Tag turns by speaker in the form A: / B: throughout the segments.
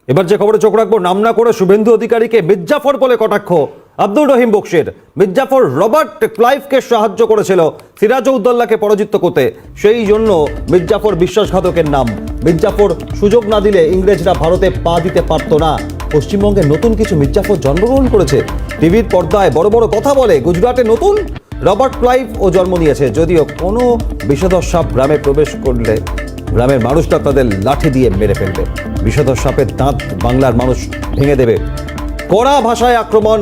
A: এবার যে খবরে চোখ রাখবো, নাম না করে শুভেন্দু অধিকারীকে মির্জাফর বলে কটাক্ষ আব্দুল রহিম বক্সির। মির্জাফর রবার্ট ক্লাইভকে সাহায্য করেছিল সিরাজউদ্দৌলাকে পরাজিত করতে, সেই জন্য মির্জাফর বিশ্বাসঘাতকের নাম। মির্জাফর সুযোগ না দিলে ইংরেজরা ভারতে পা দিতে পারত না। পশ্চিমবঙ্গে নতুন কিছু মির্জাফর জন্মগ্রহণ করেছে, টিভির পর্দায় বড় বড় কথা বলে। গুজরাটে নতুন রবার্ট ক্লাইভ ও জন্ম নিয়েছে। যদিও কোনো বিষধর সাপ গ্রামে প্রবেশ করলে গ্রামের মানুষরা তাদের লাঠি দিয়ে মেরে ফেলবে। বিষধর সাপের দাঁত বাংলার মানুষ ভেঙে দেবে। কড়া ভাষায় আক্রমণ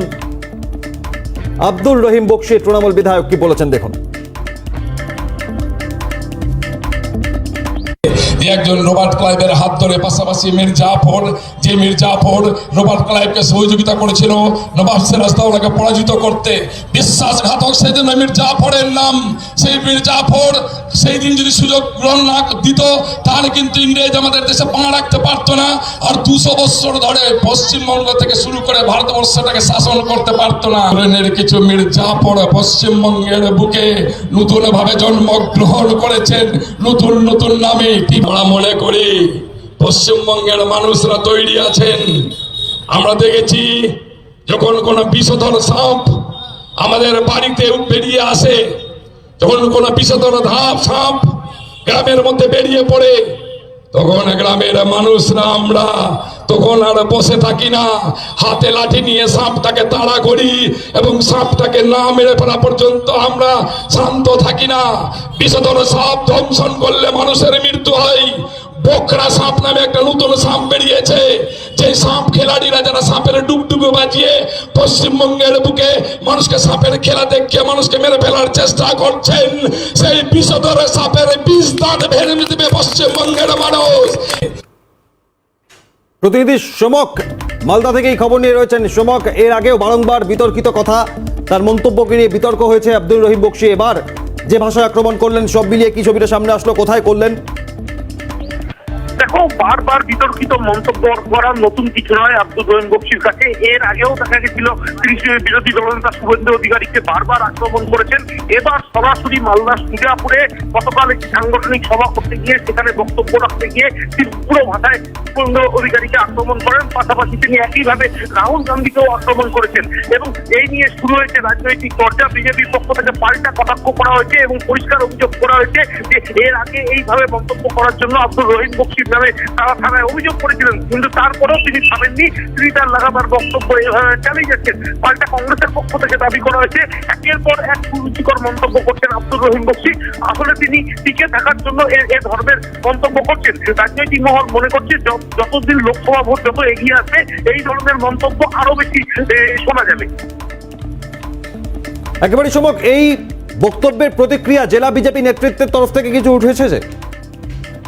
A: আব্দুল রহিম বক্সি। তৃণমূল বিধায়ক কি বলেছেন দেখুন।
B: একজন রবার্ট ক্লাইভের হাত ধরে পাশাপাশি মির্জাফর, যে মির্জাফর রবার্ট ক্লাইভকে সহযোগিতা করেছিল নবাব সিরাজউদ্দৌলাকে পরাজিত করতে, বিশ্বাসঘাতক সেই জন্য মির্জাফরের নাম। সেই মির্জাফর সেই দিন যদি সুযোগ গ্রহণ না দিত তাহলে কিন্তু ইংরেজ আমাদের দেশে পা রাখতে পারতো না, আর 200 বছর ধরে পশ্চিমবঙ্গ থেকে শুরু করে ভারতবর্ষটাকে শাসন করতে পারতো না। কিছু মির্জাফর পশ্চিমবঙ্গের বুকে নতুন ভাবে জন্মগ্রহণ করেছেন, নতুন নতুন নামে। আমরা মনে করি পশ্চিমবঙ্গের মানুষরা তৈরি আছেন। আমরা দেখেছি যখন কোনো বিষধর সাপ আমাদের বাড়িতে বেরিয়ে আসে, যখন কোনো বিষধর সাপ গ্রামের মধ্যে বেরিয়ে পড়ে, তখন গ্রামের মানুষরা আমরা তখন আর বসে থাকি না, হাতে লাঠি নিয়ে সাপটাকে তাড়া করি এবং সাপটাকে না মেরে ফেলা পর্যন্ত আমরা শান্ত থাকি না। বিষধর সাপ দংশন করলে মানুষের মৃত্যু হয়। বকরা সাপ নামে একটা নতুন সাপ বেরিয়েছে, যে সাপ খেলাড়িরা যারা সাপের ডুবডুবে বাজিয়ে পশ্চিমবঙ্গের বুকে মানুষকে সাপের খেলা দেখিয়ে মানুষকে মেরে ফেলার চেষ্টা করছেন, সেই বিষধর সাপের বিষ দাঁত ভেঙে দেবে পশ্চিমবঙ্গের মানুষ।
A: প্রতিনিধি সমক মালদা থেকে এই খবর নিয়ে রয়েছেন। সমক, এর আগেও বারংবার বিতর্কিত কথা, তার মন্তব্যকে নিয়ে বিতর্ক হয়েছে আব্দুল রহিম বক্সি। এবার যে ভাষায় আক্রমণ করলেন, সব মিলিয়ে কি ছবিটা সামনে আসলো, কোথায় করলেন?
C: দেখো, বারবার বিতর্কিত মন্তব্য করার নতুন কিছু নয় আব্দুল রহিম বক্সির কাছে। এর আগেও দেখা গেছিল তিনি বিরোধী দলনেতা শুভেন্দু অধিকারীকে বারবার আক্রমণ করেছেন। এবার সরাসরি মালদা সুজাপুরে গতকাল একটি সাংগঠনিক সভা করতে গিয়ে সেখানে বক্তব্য রাখতে গিয়ে তিনি পুরো ভাষায় শুভেন্দু অধিকারীকে আক্রমণ করেন। পাশাপাশি তিনি একইভাবে রাহুল গান্ধীকেও আক্রমণ করেছেন এবং এই নিয়ে শুরু হয়েছে রাজনৈতিক চর্চা। বিজেপির পক্ষ থেকে পাল্টা কটাক্ষ করা হয়েছে এবং পরিষ্কার অভিযোগ করা হয়েছে যে এর আগে এইভাবে মন্তব্য করার জন্য আব্দুল রহিম বক্সির নামে তারা থানায় অভিযোগ করেছিলেন, কিন্তু তারপরেও তিনি থামেননি। তিনি তার লাগাতার বক্তব্য এভাবে চালিয়ে যাচ্ছেন। পাল্টা কংগ্রেসের পক্ষ থেকে দাবি করা হয়েছে একের পর এক কুরুচিকর মন্তব্য করছেন আব্দুল রহিম বক্সি। আসলে তিনি টিকে থাকার জন্য এ ধরনের মন্তব্য করছেন। রাজনৈতিক মহল মনে করছে যতদিন লোকসভা ভোট যত এগিয়ে আসবে এই ধরনের মন্তব্য আরো বেশি শোনা যাবে।
A: একেবারে সমক, এই বক্তব্যের প্রতিক্রিয়া জেলা বিজেপি নেতৃত্বের তরফ থেকে কিছু উঠেছে?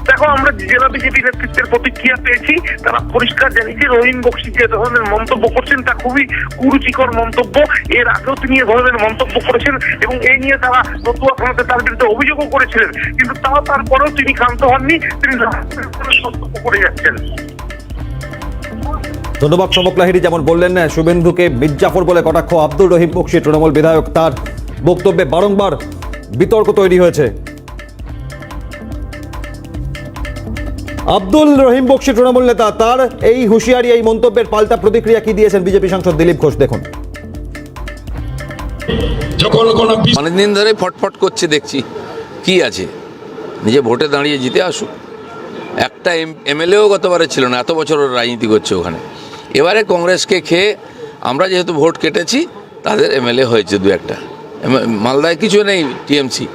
C: দেখো, আমরা জেলা বিজেপি নেতৃত্বের প্রতিক্রিয়া পেয়েছি। তারা পরিষ্কার জানিয়েছে রহিম বক্সি যে ধরনের মন্তব্য করছেন তা খুবই কুরুচিকর মন্তব্য। এর আগেও তিনি এ ধরনের মন্তব্য করেছেন এবং এই নিয়ে তারা রতুয়া থানাতে তার বিরুদ্ধে অভিযোগও করেছিলেন, কিন্তু তারপরেও তিনি ক্ষান্ত হননি। তিনি মন্তব্য করে যাচ্ছেন।
A: ধন্যবাদ সমক লাহিড়ী। যেমন বললেন, শুভেন্দুকে মির্জাফর বলে কটাক্ষ আব্দুল রহিম বক্সি, তৃণমূল বিধায়ক, তার বক্তব্যে বারংবার বিতর্ক তৈরি হয়েছে। আব্দুল রহিম বক্সি তৃণমূল নেতা, তার এই হুঁশিয়ারি, এই মন্তব্যের পাল্টা প্রতিক্রিয়া কি দিয়েছেন বিজেপি সাংসদ দিলীপ ঘোষ, দেখুন।
D: অনেকদিন ধরে ফটফট করছে, দেখছি কি আছে, নিজে ভোটে দাঁড়িয়ে জিতে আসুক। একটা এমএলএও গতবারে ছিল না, এত বছর রাজনীতি করছে ওখানে। এবারে কংগ্রেসকে খেয়ে আমরা যেহেতু ভোট কেটেছি, তাদের এমএলএ হয়েছে দু একটা। মালদায় কিছু নেই, টিএমসি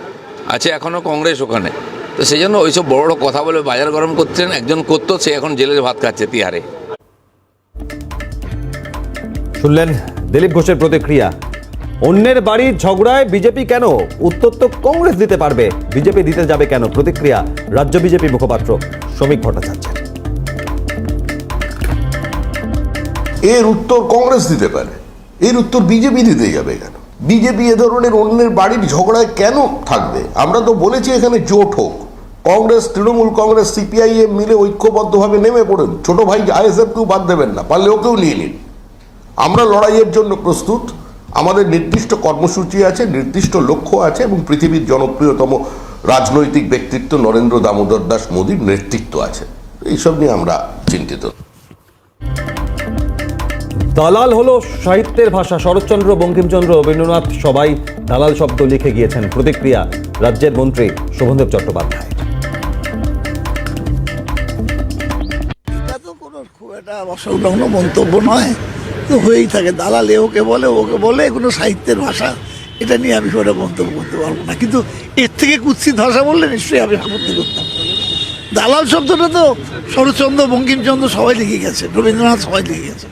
D: আছে এখনও, কংগ্রেস ওখানে। তো সেই জন্য ওইসব বড় বড় কথা বলে বাজার গরম করছেন। একজন করতো, সে এখন জেলের ভাত খাচ্ছে তিহারে।
A: শুনলেন দিলীপ ঘোষের প্রতিক্রিয়া। অন্যের বাড়ির ঝগড়ায় বিজেপি কেন? উত্তর তো কংগ্রেস দিতে পারবে, বিজেপি দিতে যাবে কেন? প্রতিক্রিয়া রাজ্য বিজেপি মুখপাত্র শ্রমিক ভট্টাচার্যের।
E: এর উত্তর কংগ্রেস দিতে পারে, এর উত্তর বিজেপি দিতে যাবে কেন? বিজেপি এ ধরনের অন্যের বাড়ির ঝগড়ায় কেন থাকবে? আমরা তো বলেছি এখানে জোট হোক, কংগ্রেস, তৃণমূল কংগ্রেস, সিপিআইএম মিলে ঐক্যবদ্ধভাবে নেমে পড়ুন। ছোট ভাই আইএসএফকেও বাদ দেবেন না, পারলে ওকেও নিয়ে নিন। আমরা লড়াইয়ের জন্য প্রস্তুত। আমাদের নির্দিষ্ট কর্মসূচি আছে, নির্দিষ্ট লক্ষ্য আছে এবং পৃথিবীর জনপ্রিয়তম রাজনৈতিক ব্যক্তিত্ব নরেন্দ্র দামোদর দাস মোদীর নেতৃত্ব আছে। এইসব নিয়ে আমরা চিন্তিত।
A: দালাল হলো সাহিত্যের ভাষা। শরৎচন্দ্র, বঙ্কিমচন্দ্র, রবীন্দ্রনাথ সবাই দালাল শব্দ লিখে গিয়েছেন। প্রতিক্রিয়া রাজ্যের মন্ত্রী শোভনদেব চট্টোপাধ্যায়।
F: এটা তো কোনো খুব একটা অসংলগ্ন মন্তব্য নয়, তো হয়েই থাকে। দালাল ওকে বলে এগুলো সাহিত্যের ভাষা, এটা নিয়ে আমি কোনো মন্তব্য করতে পারবো না। কিন্তু এর থেকে কুৎসিত ভাষা বললে নিশ্চয়ই আমি আপত্তি করতাম। দালাল শব্দটা তো শরৎচন্দ্র, বঙ্কিমচন্দ্র সবাই লিখে গেছে, রবীন্দ্রনাথ সবাই লিখে গেছে।